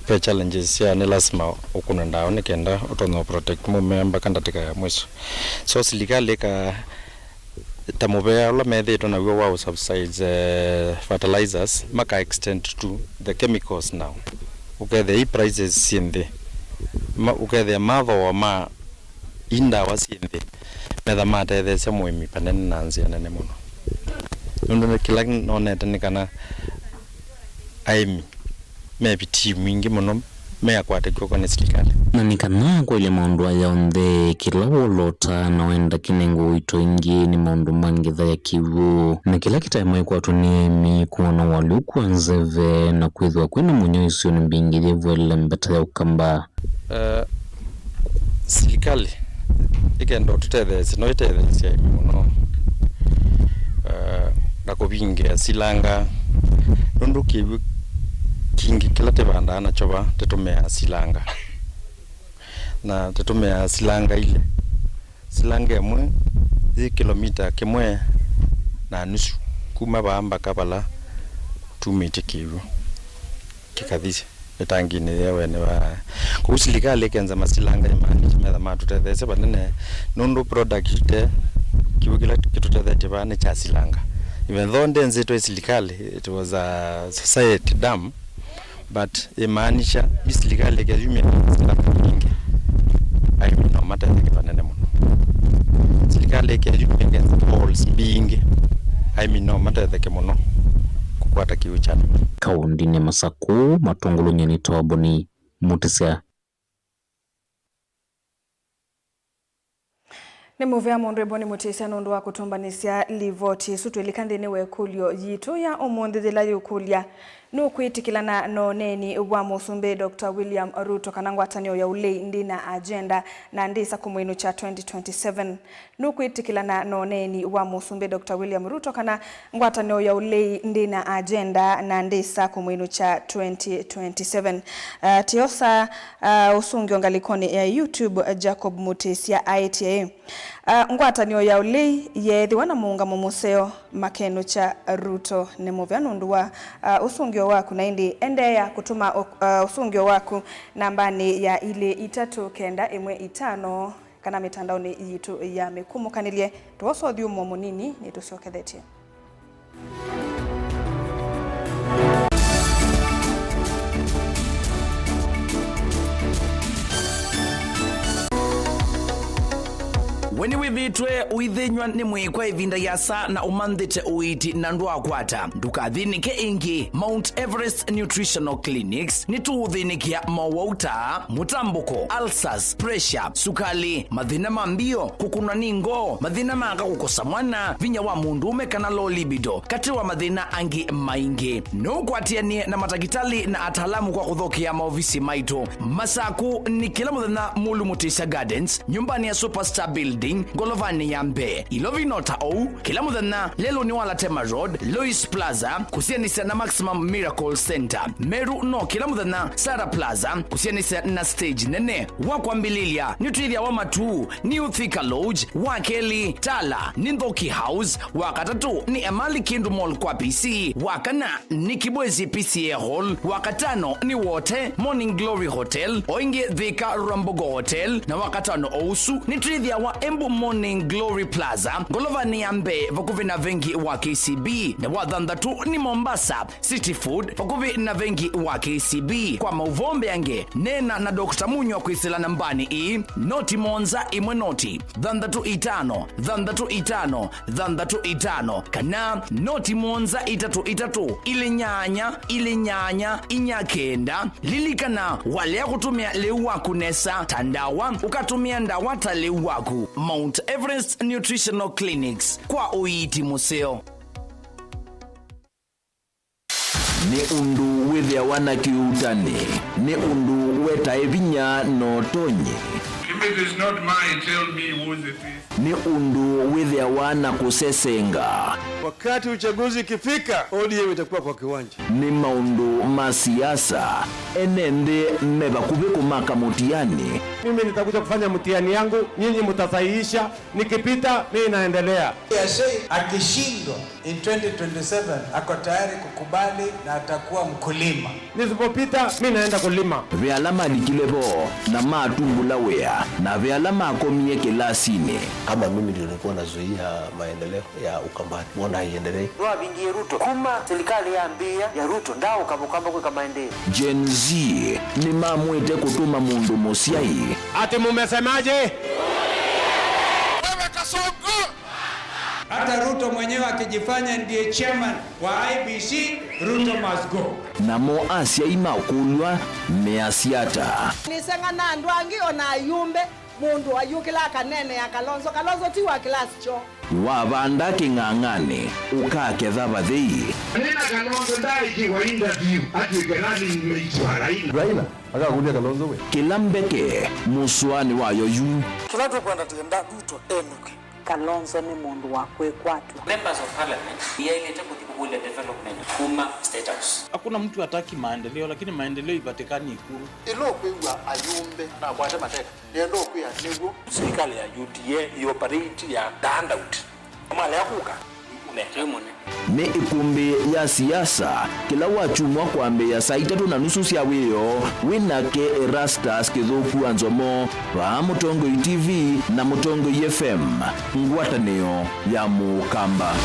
pe challenges ya ni lazima ukuna ndawa ni kenda utono protect momemba kanda tika mwiso so serikali ka tamobea la medhe na wa subsides fertilizers maka extend to the chemicals now the prices sinde the mother ma inda wasinde medha mata the semo mi panen nanzi nene muno ndo kila noneta nikana aimi maybe team wingi muno me akwate kwa ni serikali na nikana kwa ile maondo ya onde kila wolota na wenda kinengo ito ingi ni maondo mangitha ya kivu na kila kitaimu kwa tunimi kuona wali kuanzeve na kwithwa kwena munyo isio ni mbingi vile mbeta ya ukamba serikali ikendo tutethese no itethese muno na kubinge silanga nundu kivu kingi kila tebanda na choba tetumea silanga na tetumea silanga ile silanga mwe zi kilomita kemwe na nusu kuma bamba kabala 2 mita kivu kikadhisi etangine yewe ne ba kusilika kenza masilanga imani kimeza matu tethese banene nundu product te kivu kila kitu tethete bane cha silanga even though ndenze to silikali it was a society dam but imaanisha serikali ya jumia nyingi no matter the kipanene muno serikali ya jumia balls being no matter the kemono kukwata kiuchana kaundi ne Masaku matongolo nyeni toboni mutisia ni muvea mundu eboni mutisia nundu wa kutumbanisia livoti sutwelikande ni wekulyo yitu ya umundi thila yukulya nukwitikilana no neni wa musumbe Dr. William Ruto kana ngwatanio ya ulei ndina agenda na ndisa kumwinu cha 2027 nukwitikilana no neni wa musumbe Dr. William Ruto kana ngwatanio ya ulei ndina agenda na ndisa kumwinu cha 2027 tiosa usungio ngalikoni ya YouTube Jacob Mutisia ITA ngwatanio ya ulei yethi wana muunga mumuseo makeno cha Ruto ni muvea nundu wa usungio waku na indi endea kutuma usungio waku nambani ya ile 39115 kana mitandaoni yitu ya mekumukanilye tuoso thiumo munini ni tucokethetie Weni withitwe uithinywa ni mwikwa ivinda ya saa na umanthite uiti na ndu akwata ndukathinike ingi Mount Everest Nutritional Clinics ni tuuthinikia mawauta mutambuko ulcers pressure sukali mathina mambio kukuna ningo mathina maka kukosa mwana vinya wa mundume kana low libido kati wa mathina angi maingi no kwatianie na matagitali na ataalamu kwa kuthokia maofisi maitu Masaku ni kila muthenya Mulu Mutisha Gardens nyumbani ya Superstar Building Golovani ya Mbe Ilovinota au kila muthenya lelo ni wala Tema Road Lois Plaza kusianisa na Maximum Miracle Center Meru no kila muthenya Sara Plaza kusianisa na stage nene wakwambililia nitwithia wa matu New Thika Lodge Wakeli Tala Nindhoki House wakatatu ni Emali Kindu Mall kwa PC wakana ni Kibwezi PCA Hall wakatano ni Wote Morning Glory Hotel oinge Thika Rambogo Hotel na wakatano ousu nitwithia wa Kiambu Morning Glory Plaza, Golovani Ambe vakuvi na vengi wa KCB, na wathandatu ni Mombasa City Food vakuvi na vengi wa KCB. Kwa mauvombe yange nena na Dr. Munyo kwisila nambani i noti monza imwe noti thandatu itano kana noti monza itatu ile nyanya inyakenda lilikana wale ya kutumia leuwaku nesa tandawa ukatumia ndawata leuwaku. Mount Everest Nutritional Clinics kwa uiti museo. Ni undu withia wana kiutani, ni undu weta evinya no tonye. If it is not mine, tell me whose it is. Ni undu withia wana kusesenga. Wakati uchaguzi ikifika, ODM itakuwa kwa kiwanja. Ni maundu masiasa, enende meba kubiku maka mutiani. Mimi nitakuja kufanya mutiani yangu, nyinyi mutasahihisha, nikipita mimi naendelea. Akishindwa in 2027 ako tayari kukubali na atakuwa mkulima. Nisipopita mimi naenda kulima. Vyalama likilebo na matumbula wea na vyalama akomie kilasini. Kama mimi ndio nilikuwa nazuia maendeleo ya Ukambani, mbona haiendelee? Ndoa bingi Ruto kuma serikali ya ambia ya Ruto ndao kabukamba kwa maendeleo. Gen Z ni mamwete kutuma mundu mosiai. Ati mumesemaje? Wewe Kasongo! Hata Ruto mwenyewe akijifanya ndiye chairman wa IBC, Ruto must go. Na mo Asia imakulwa measiata. Nisenga na ndwangi ona yumbe mundu ayukila kanene ya Kalonzo tiwa class cho. Wabanda kingangane ukake dhabathi. Nina Kalonzo dai kiwa interview ati gerani nimeitwa Raila akakulia Kalonzo we. Kilambeke muswani wayo yu. Tunataka kwenda tenda Ruto enuke. Kalonzo ni mundu wa kwekwatu. Members of parliament yeye ile development kuma state house. Hakuna mtu hataki maendeleo, lakini maendeleo ipatikani Ikulu. Ilo kwewa ayumbe na kwata mateka. Ndio kuya nigo Serikali ya UDA operate ya handout. Kama leo kuka ni ikumbi ya siasa kila wachumwa kwambe ya saa 3:30 cia wiyo winake Erastus Kithuku Anzomo wa Mutongo TV na Mutongo FM ngwatanio ya Mukamba.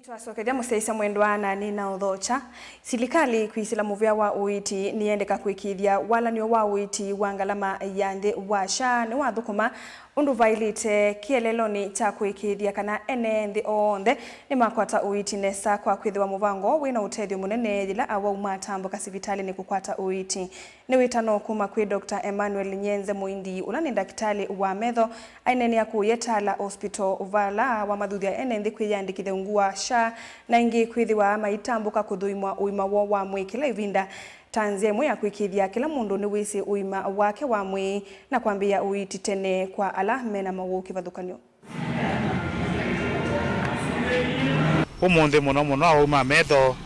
Twasokeria museisa mwendwana ni na uthocha silikali kwisila muvya wa uiti niendeka kwikithia walanio wa uiti wa ngalama ya nthi wa SHA ni wathukuma undu vailite kieleloni cha kwikithia kana ene nthi onthe ni makwata uiti nesa kwa kwithiwa muvango wina utethio munene thila awa matambuka sivitali ni kukwata uiti ni witano kuma kwi Dr. Emmanuel Nyenze Muindi ula ni daktari wa metho aineni ya kuyetala hospital uvala wa mathuthia ene nthi kwiyandikithia ungua SHA na ingi kwithiwa maitambuka kuthuimwa uima wa mwikila ivinda tanzia mwe ya kwikithia kila mundu ni wisi uima wake wa mwi na kwambia uiti tene kwa ala mena mawuki vathukanio. Umunthe muno auma metho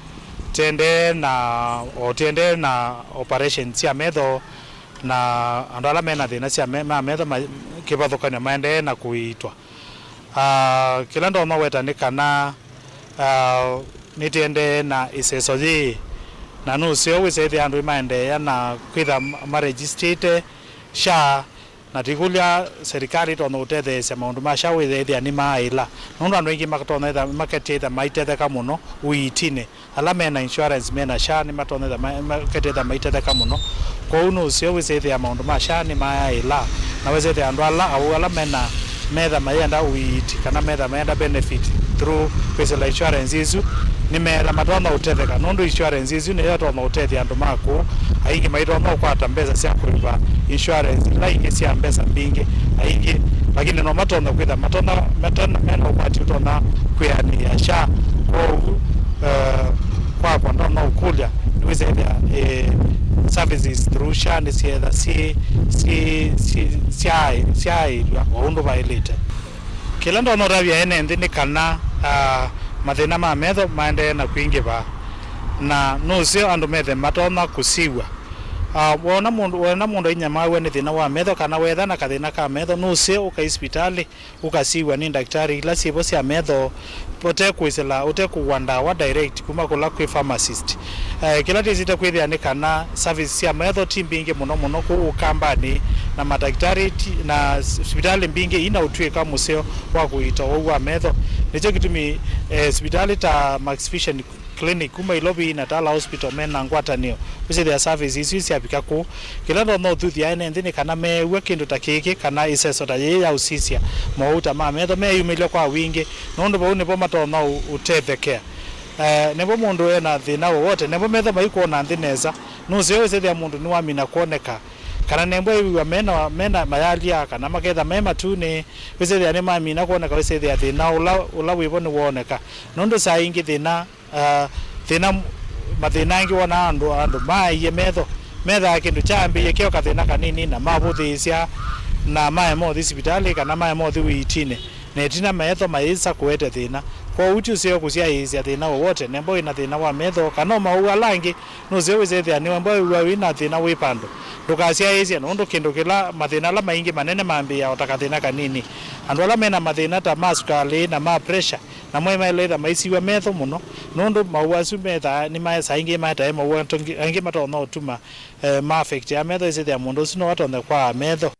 tende na operations cia metho na andu ala mena thina cia metho kivathukanio maende na kuitwa. Kila ndoma weta ni kana nitiende na iseso ji na nusio wisethi andu maende na kwitha maregistrate SHA na tikulia serikali tono utethecia maundu ma SHA withethia ni maila nundu andu ingi makatona maketitha maitetheka muno uitine ala mena insurance mena SHA ni matona maketitha maitetheka muno kwa nusio wisethia maundu ma SHA ni maila na wisethia andu ala mena metha mayenda uiti kana metha mayenda benefit through physical insurance isu ni mera matona utetheka nundu insurance isu ni yatona utethia andu maku aingi maitona ukwata mbesa cia kulipa insurance la ingi cia mbesa mbingi aingi lakini no matona kwitha matona mena ukwati utona kwiania SHA kwa kwanda no ukulia ni wizethia services through SHA ni sietha si waundu vailite kila ndono ravia ene nthi ni kana mathina ma metho maende na kwingiva na nusio andu methe matona kusiwa wona mundu inyamawe ni thina wa metho kana wetha na kathina ka metho no se uka hospitali ukasiwa ni daktari ila sibo cia metho pote kwisela ute kuwanda wa direct kuma kula kwi pharmacist kila tizite kwithia ni kana service cia metho timbingi muno ku kambani na madaktari na hospitali mbingi ina utwika museo wa kuita wa metho nicho kitumi hospitali ta Max Vision clinic kuma ilobi na Tala hospital mena ngwatanio wise their services isi apika ku kila no thuthi ene ndini kana me wekindu takiki kana iseso ta ye ya usisia mauta ma metho me yumile kwa wingi nondo bo ne bo matona utethekea nebo mundu ena thina wote nebo metho maiko na thineza no zeo zethia mundu ni wamina kuoneka kana nembo iwa mena mayalia kana maketha mema tu ni wise thia ni mamina kuoneka wise thia thina ula wibo ni woneka nondo saa ingi thina mathina ngi wona andu maiye metha kindu chambi yekeo kathina kanini na mabuthisya na mae mothi hospitali kana mae mothi witine netina metho maisa kuete thina kwa uti usio kusia isia thina wote nembo ina thina wa metho kana mau alangi no zeo zethia ni nembo ina thina wipando ndukasia isia nondo kindu kila mathina la maingi manene mambia otakathina kanini andu ala mena mathina ta masukali na ma pressure na mwema ile maisiwa metho muno nondo mauasu metha ni mae saingi mata mau angi matona utuma ma affect ya metho isia mundu sino watonde kwa metho.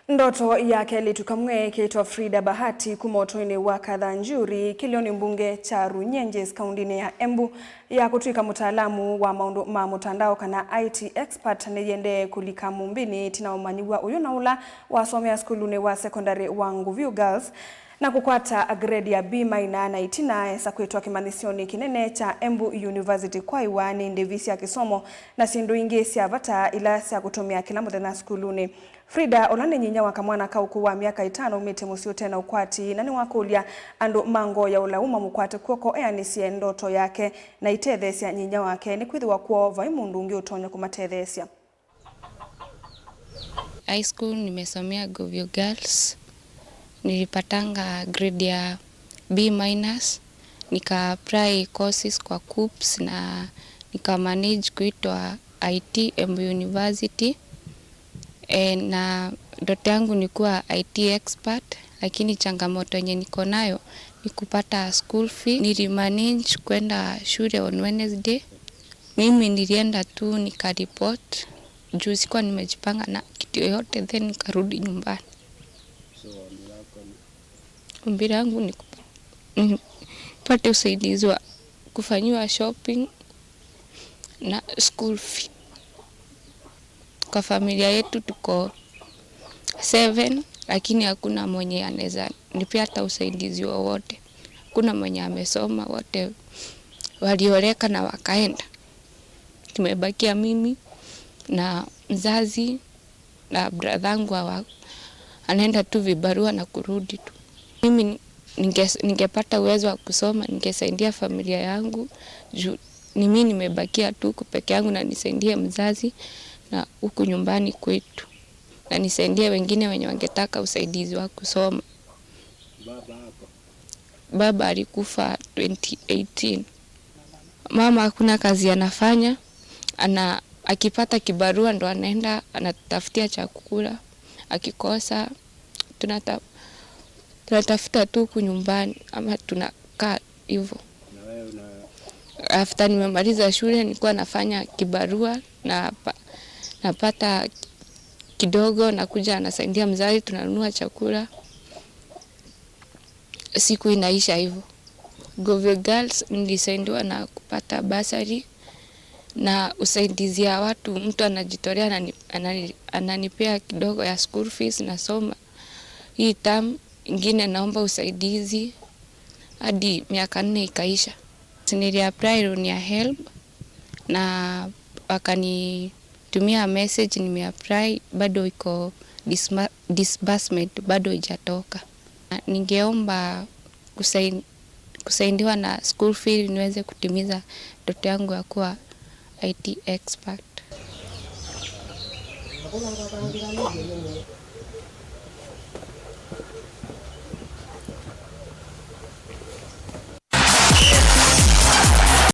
Ndoto yake litukamwe kitwa Frida Bahati kumotoini wa Kathanjuri kilioni mbunge cha Runyenjes kaundini ya Embu ya kutwika mutaalamu wa maundu ma mutandao kana IT expert niyende kulika mumbini tina umanyiwa uyu na ula wasomea skuluni wa secondary wa Nguviu Girls na kukwata grade ya B- na itina sa kwetwa kimanisioni kinene cha Embu University kwa iwani ndivisi ya kisomo na sindu ingi sia vata ila sia kutumia kila muthenya skuluni. Frida olane nyinya wakamwana kauku wa miaka 5 umite musio tena ukwati nani wakulia andu mango ya ulauma mukwate kuoko eanisie ndoto yake na itethesia nyinya wake ni kwithiwa kuo vai mundu ungi utonya kumatethesia. High school nimesomea Nguviu Girls. Nilipatanga grade ya B-, nika apply courses kwa KUPS na nika manage kuitwa IT Embu University. Na ndoto yangu ni kuwa IT expert, lakini changamoto yenye niko nayo ni kupata school fee. Nilimanage kwenda shule on Wednesday. Mimi nilienda tu nikaripoti juu sikuwa nimejipanga na kitu yoyote, then nikarudi nyumbani. Ombi langu ni kupata usaidizi wa kufanyiwa shopping na school fee. Kwa familia yetu tuko 7, lakini hakuna mwenye anaweza nipea hata usaidizi wowote. Hakuna mwenye amesoma, wote walioleka na wakaenda. Tumebakia mimi na mzazi na bradhangu anaenda tu vibarua na kurudi tu. Mimi ningepata uwezo wa kusoma, ningesaidia familia yangu. Ni mimi nimebakia tu peke yangu na nisaidie mzazi na huku nyumbani kwetu. Na nisaidie wengine wenye wangetaka usaidizi wa kusoma. Baba alikufa 2018. Mama hakuna kazi anafanya. Akipata kibarua ndo anaenda anatafutia chakula. Akikosa tunatafuta tu huku nyumbani ama tunakaa hivyo. After nimemaliza shule nilikuwa nafanya kibarua na napata kidogo na kuja nasaidia mzazi, tunanunua chakula. Siku inaisha hivyo. Nguviu Girls nilisaidiwa na kupata basari na usaidizi ya watu, mtu anajitolea ananipea kidogo ya school fees nasoma. Hii term ingine naomba usaidizi hadi miaka 4 ikaisha. Niliapply loan ya HELB na wakanitumia message nimeapply, bado iko disbursement bado haijatoka. Ningeomba kusaidiwa na school fee niweze kutimiza ndoto yangu ya kuwa IT expert.